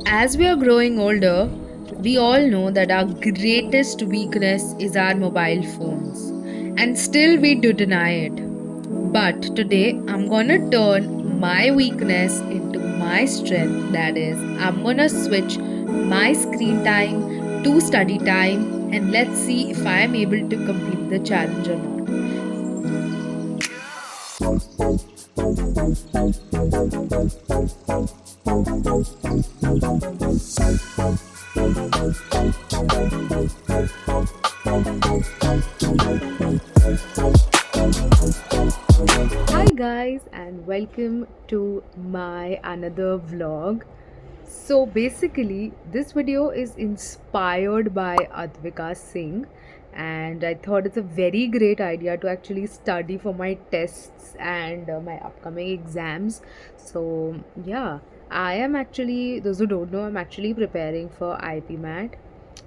As we are growing older, we all know that our greatest weakness is our mobile phones, and still we do deny it. But today, I'm gonna turn my weakness into my strength. That is, I'm gonna switch my screen time to study time, and let's see if I'm able to complete the challenge or not. Hi guys, and welcome to my another vlog. So basically, this video is inspired by Advika Singh, and I thought it's a very great idea to actually study for my tests and my upcoming exams. So, yeah, I am actually, those who don't know, I'm actually preparing for IPMAT,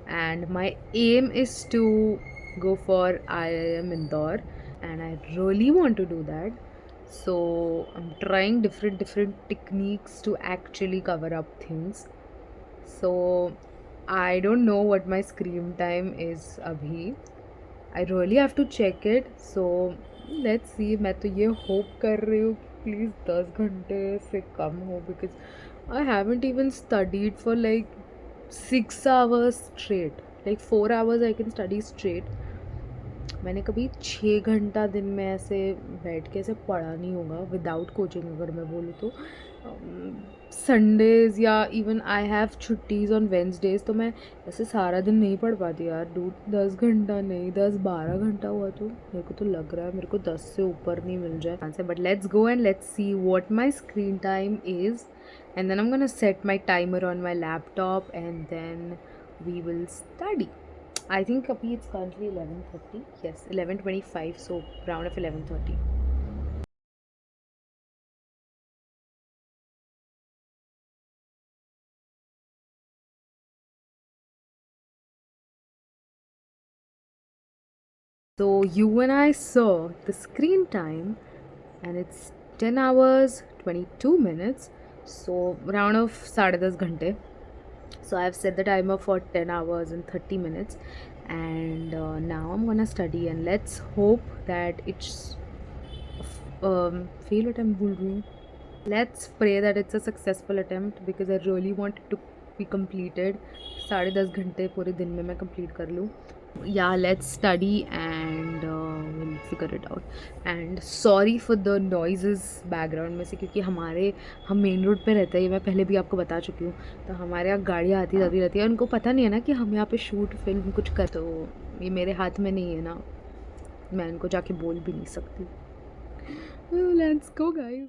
and my aim is to go for IIM Indore, and I really want to do that. So I'm trying different techniques to actually cover up things. So I don't know what my screen time is abhi. I really have to check it. So let's see. मैं तो ये hope कर रही हूँ कि please 10 घंटे से कम हो, because I haven't even studied for like 6 hours straight. Like 4 hours I can study straight. मैंने कभी 6 घंटा दिन में ऐसे बैठ के ऐसे पढ़ा नहीं होगा विदाउट कोचिंग, अगर मैं बोलूँ तो। संडेज़ या इवन आई हैव छुट्टीज़ ऑन वेंसडेज, तो मैं ऐसे सारा दिन नहीं पढ़ पाती यार। 10 घंटा नहीं, 10-12 घंटा हुआ तो मेरे को तो लग रहा है मेरे को 10 से ऊपर नहीं मिल जाए answer. But let's go and let's see what my screen time is, and then I am gonna set my timer on my laptop and then we will study. I think abhi it's currently 11:30. Yes, 11:25. So round of 11:30. So you and I saw the screen time, and it's 10 hours 22 minutes. So round of 10:30 ghante. So I've set the timer for 10 hours and 30 minutes, and now I'm gonna study, and let's hope that it's fail attempt बोल रही हूँ. Let's pray that it's a successful attempt, because I really want it to be completed. 10:30 घंटे पूरे दिन में मैं complete कर लूँ. Yeah, let's study and we'll figure it out. And sorry for the noises background में से, क्योंकि हम मेन रोड पे रहते हैं, ये मैं पहले भी आपको बता चुकी हूँ। तो हमारे यहाँ गाड़ियाँ आती जाती रहती है, उनको पता नहीं है ना कि हम यहाँ पे शूट फिल्म कुछ कर, तो ये मेरे हाथ में नहीं है ना, मैं उनको जाके बोल भी नहीं सकती। Let's go guys.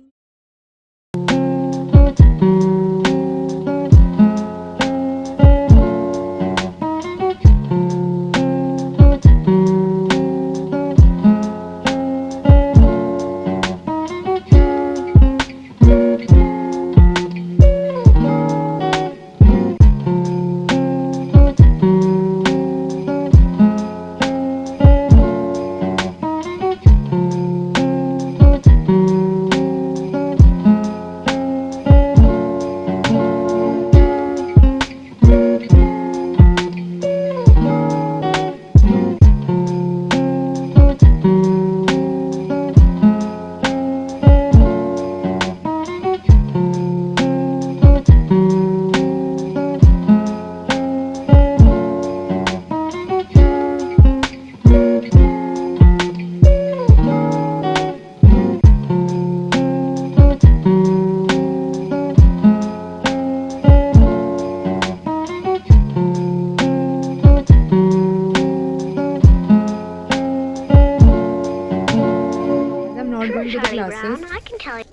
I'm not going to the classes. I can tell you.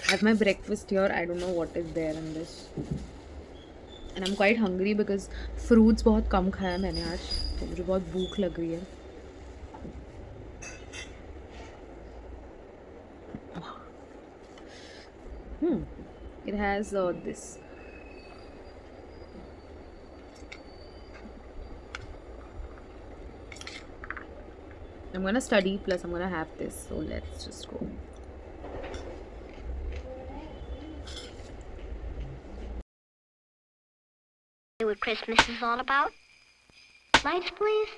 I have my breakfast here. I don't know what is there in this. And I'm quite hungry because fruits बहुत कम खाया मैंने आज, तो मुझे बहुत भूख लग रही है. It has this. I'm gonna study plus I'm gonna have this. So let's just go. What Christmas is all about? Lights, please.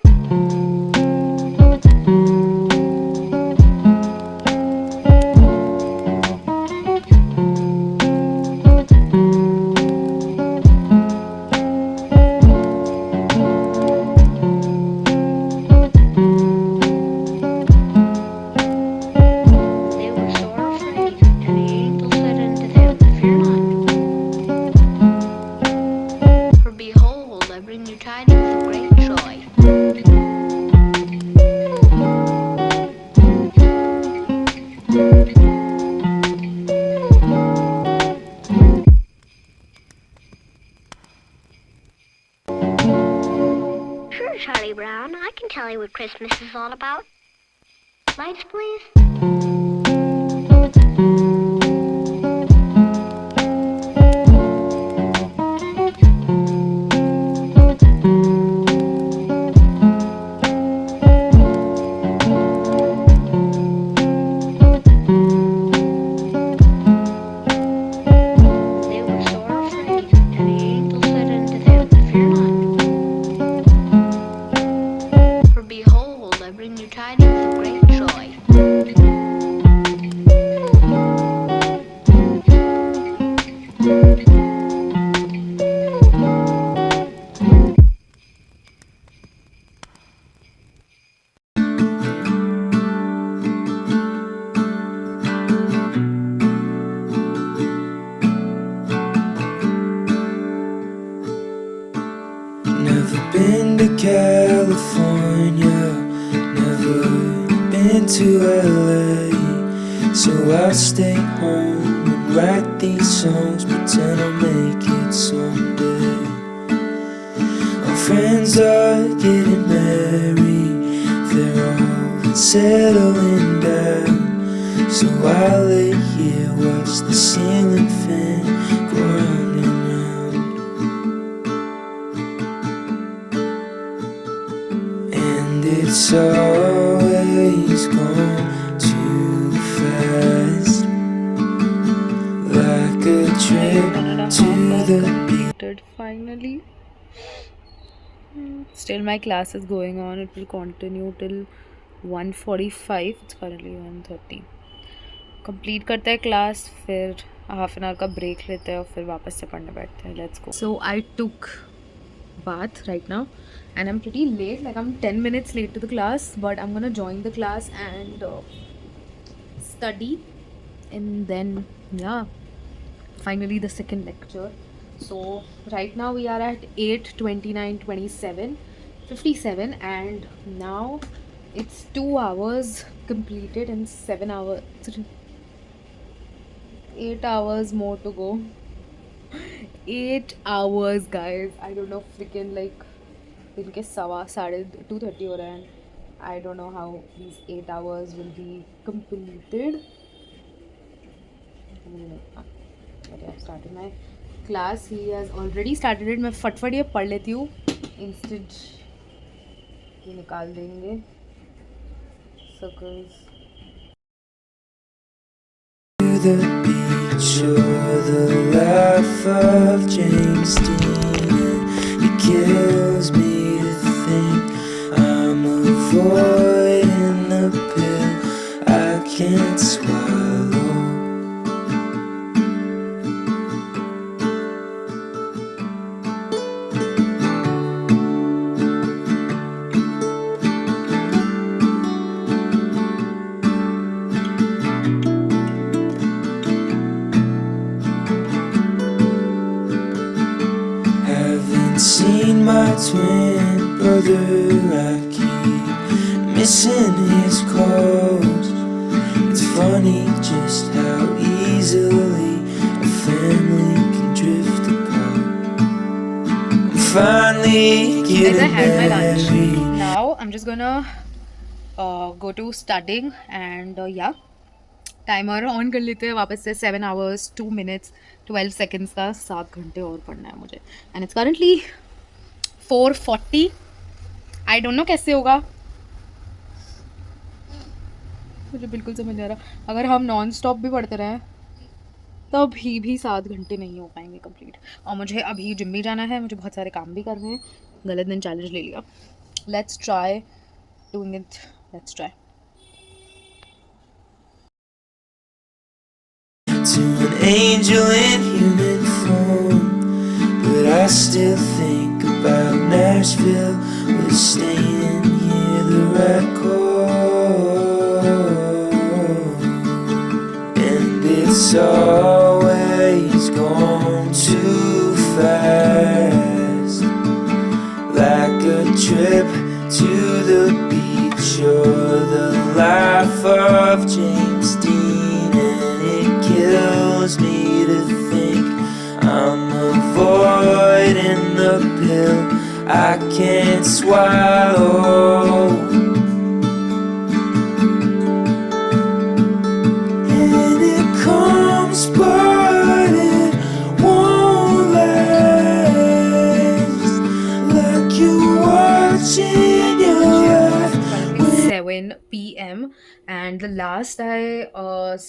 They were sore afraid, and the angel said unto them, Fear not, for behold, I bring you tidings of great joy. Sure, Charlie Brown, I can tell you what Christmas is all about. Lights, please. They were sore afraid, and the angel said unto them, Fear not, for behold, I bring you tidings of great joy. Never been to California, never been to LA. So I'll stay home and write these songs, pretend I'll make it someday. My friends are getting married, they're all settling down. So I lay here, watch the ceiling fan go round and round. And it's always gone too fast, like a trip to the beach. Completed finally. Still my class is going on. It will continue till 1:45. It's currently 1:30. Complete करते हैं class, फिर half an hour का break लेते हैं और फिर वापस से पढ़ने बैठते हैं. Let's go. So I took bath right now and I'm pretty late, like I'm 10 minutes late to the class, but I'm gonna join the class and study, and then yeah, finally the second lecture. So right now we are at 8 29 27 57, and now it's 2 hours completed and 7 hours 8 hours more to go. 8 hours, guys. I don't know, freaking like दिन के 2:30 हो रहे हैं. I don't know how these 8 hours will be completed. But yeah, I've started my class. He has already started it. मैं फटफट ये पढ़ लेती हूँ. Instead ये निकाल देंगे circles. The beach or the laugh of James Dean, and it kills me to think I'm avoiding the pill I can't swallow. Haven't seen my twin brother, I keep missing his calls. It's funny just how easily a family can drift apart. I'm finally Guys, I getting had my lunch. married. Now I'm just gonna go to studying and yeah, timer on कर लेते हैं वापस से. 7 hours 2 minutes 12 seconds का 7 घंटे और पढ़ना है मुझे. And it's currently 4:40. I don't know कैसे होगा, मुझे बिल्कुल समझ नहीं आ रहा. अगर हम नॉन स्टॉप भी पढ़ते रहे तभी भी 7 घंटे नहीं हो पाएंगे कंप्लीट। और मुझे अभी जिम भी जाना है, मुझे बहुत सारे काम भी करने हैं। गलत दिन चैलेंज ले लिया। Let's try doing it, let's try. To an angel in human form, but I still think about Nashville. We're staying here the right call, and it's always gone too fast, like a trip to the beach or the life of James Dean, and it kills me to think I'm avoiding the pill I can't swallow. And it comes, but it won't last, like you watching your life. 7 p.m. and the last I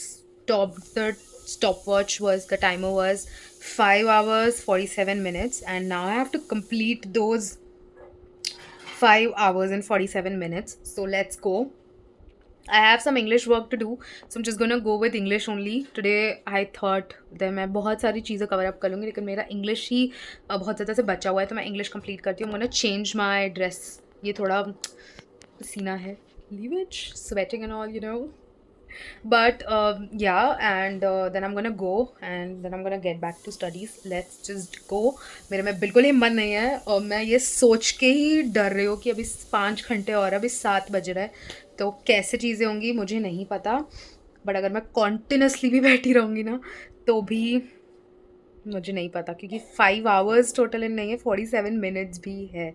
stopped the stopwatch was, the timer was 5 hours 47 minutes, and now I have to complete those 5 hours and 47 minutes. So let's go. I have some English work to do, so I'm just gonna go with English only today. I thought that मैं बहुत सारी चीज़ें cover up कर लूँगी, लेकिन मेरा English ही बहुत ज़्यादा से बचा हुआ है, तो मैं इंग्लिश कंप्लीट करती हूँ। I'm gonna change my dress. ये थोड़ा पसीना है, leavage, sweating and all, you know. But yeah, and then I'm gonna go, and then I'm gonna get back to studies. Let's just go. मेरे में बिल्कुल ही मन नहीं है, और मैं ये सोच के ही डर रही हूँ कि अभी 5 घंटे और अभी 7 बज रहा है, तो कैसे चीज़ें होंगी मुझे नहीं पता। बट अगर मैं कॉन्टिन्यूसली भी बैठी रहूँगी ना, तो भी मुझे नहीं पता, क्योंकि 5 आवर्स टोटल इन नहीं है, 47 मिनट्स भी है।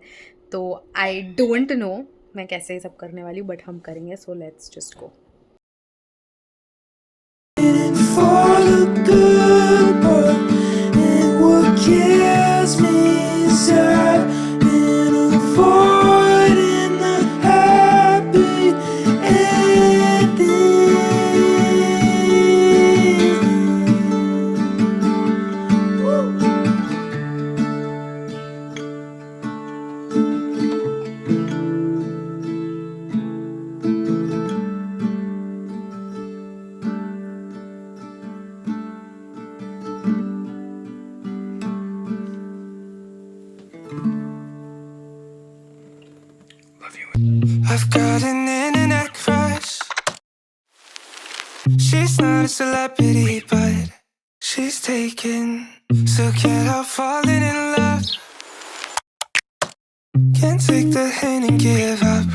तो आई डोंट नो मैं कैसे ये सब करने वाली हूँ, बट हम करेंगे। So let's just go. For the good part, and what kills me is I've been avoiding the happy ending. Woo. I've got an internet crush. She's not a celebrity, but she's taken. So can't help falling in love. Can't take the hint and give up.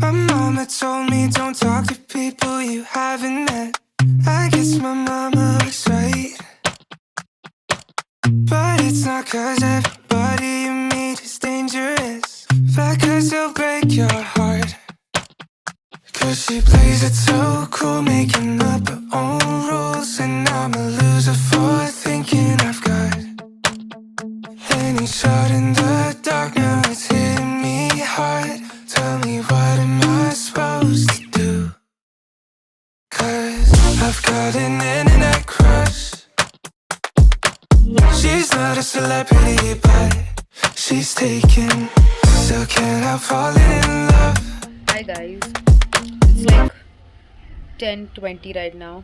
My mama told me don't talk to people you haven't met. I guess my mama was right, but it's not 'cause everybody you meet is dangerous, but 'cause they'll break your heart. 'Cause she plays it so cool, making up her own rules, and I'm a loser for thinking I've got any shot in the dark. Now it's hitting me hard. Tell me, what am I supposed to do? 'Cause I've got an internet crush. She's not a celebrity, but she's taken. Still can't help falling in love. Hi guys, it's like 10:20 right now,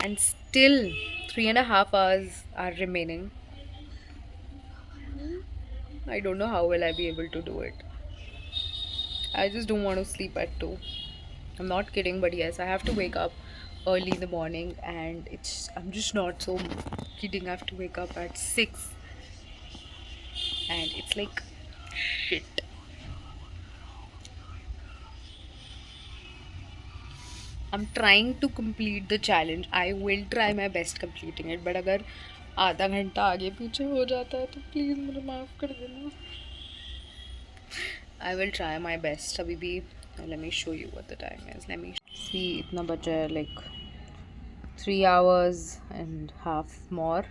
and still 3.5 hours are remaining. I don't know how will I be able to do it. I just don't want to sleep at 2. I'm not kidding, but yes, I have to wake up early in the morning, and I'm just not so kidding. I have to wake up at 6, and it's like shit. I'm trying to complete the challenge. I will try my best completing it, but अगर आधा घंटा आगे पीछे हो जाता है तो please मुझे माफ़ कर देना। I will try my best. अभी भी let me show you what the time is. Let me see, इतना बचा है, like 3 hours and half more.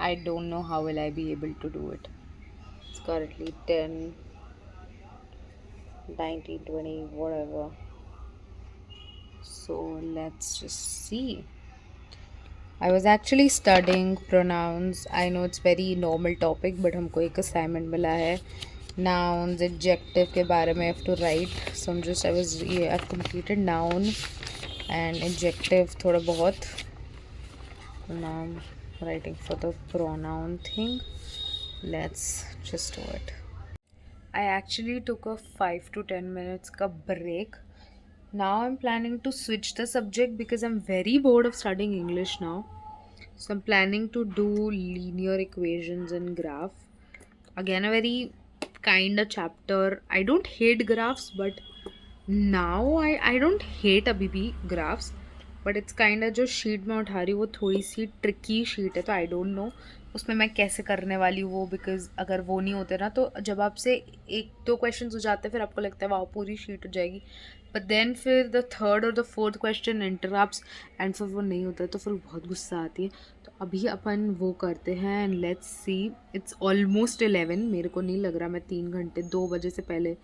I don't know how will I be able to do it. It's currently 10, 19, 20, whatever. So let's just see. I was actually studying pronouns. I know it's very normal topic, but हमको एक assignment मिला है nouns, adjective के बारे में I have to write. So I've completed noun and adjective थोड़ा बहुत. Now I'm writing for the pronoun thing. Let's just do it. I actually took a 5 to 10 minutes ka break. Now I'm planning to switch the subject because I'm very bored of studying English now. So I'm planning to do linear equations and graph. Again, a very kind of chapter. I don't hate graphs, but now I don't hate अभी भी graphs. But it's kind जो sheet में उठा रही हूँ वो थोड़ी सी tricky sheet है, तो आई डोंट नो उसमें मैं कैसे करने वाली हूँ वो, बिकॉज अगर वो नहीं होते ना तो जब आपसे एक दो क्वेश्चन हो जाते हैं फिर आपको लगता है वाह पूरी शीट हो जाएगी, बट देन फिर द थर्ड और the fourth question interrupts and फिर वो नहीं होता है तो फिर बहुत गुस्सा आती है. तो अभी अपन वो करते हैं and let's C. It's almost 11. मेरे को नहीं लग रहा मैं 3 घंटे 2 बजे से पहले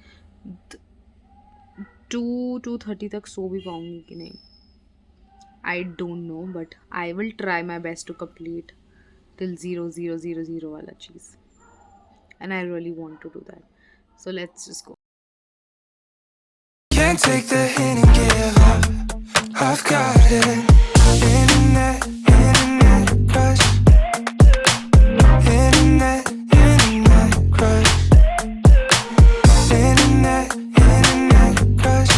2:30 तक सो भी पाऊँगी कि नहीं. I don't know, but I will try my best to complete till 0000 wala cheese. And I really want to do that. So let's just go. Can't take the hint and give up. I've got it. Internet, internet crush. Internet, internet crush. Internet, internet crush.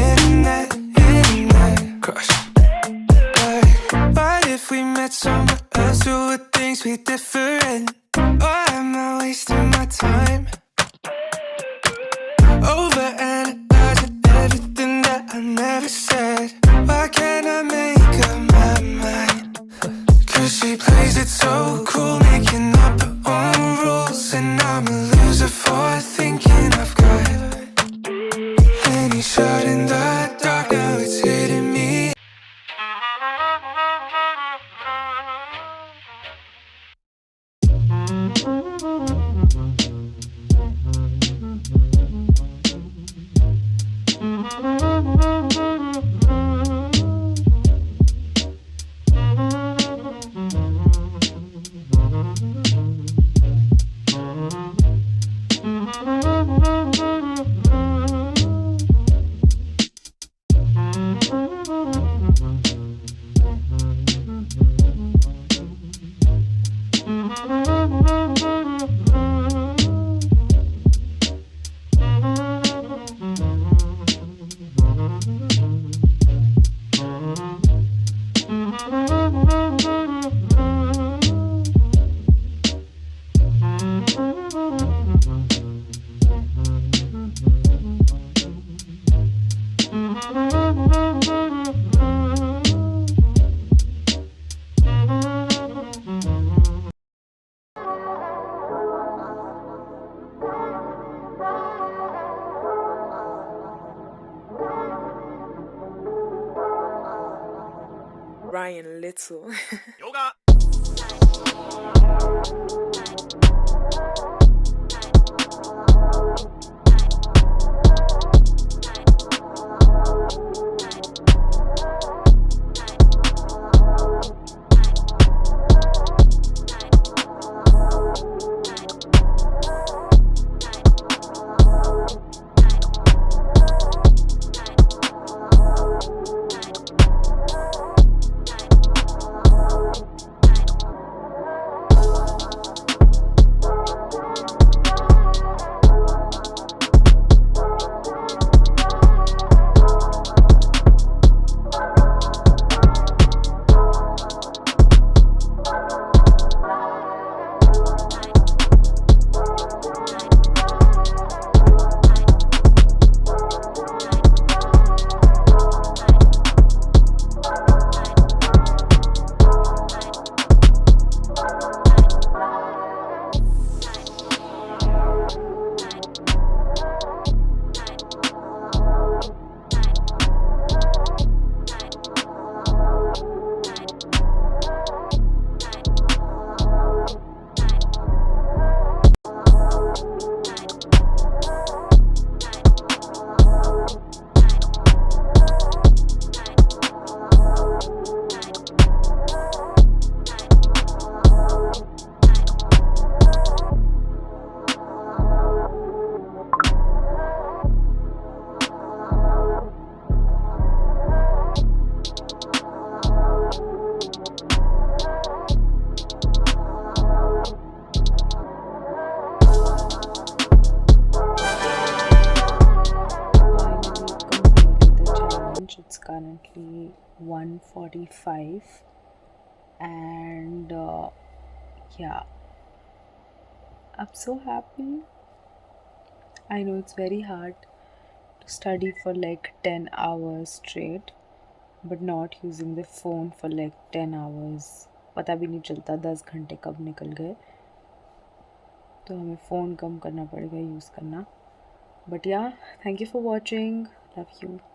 Internet, internet crush. But if we met somewhere else, who would things be different? Or am I wasting my time? Overanalyzing everything that I never said. Why can't I make up my mind? 'Cause she plays it so cool, making up her own rules. And I'm a loser for thinking I've got any shot in the dark. Now it's hitting me. Ryan Little. Yoga. till 5. And yeah, I'm so happy. I know it's very hard to study for like 10 hours straight, but not using the phone for like 10 hours. पता भी नहीं चलता 10 घंटे कब निकल गए. तो हमें फ़ोन कम करना पड़ेगा यूज़ करना. But yeah, thank you for watching. Love you.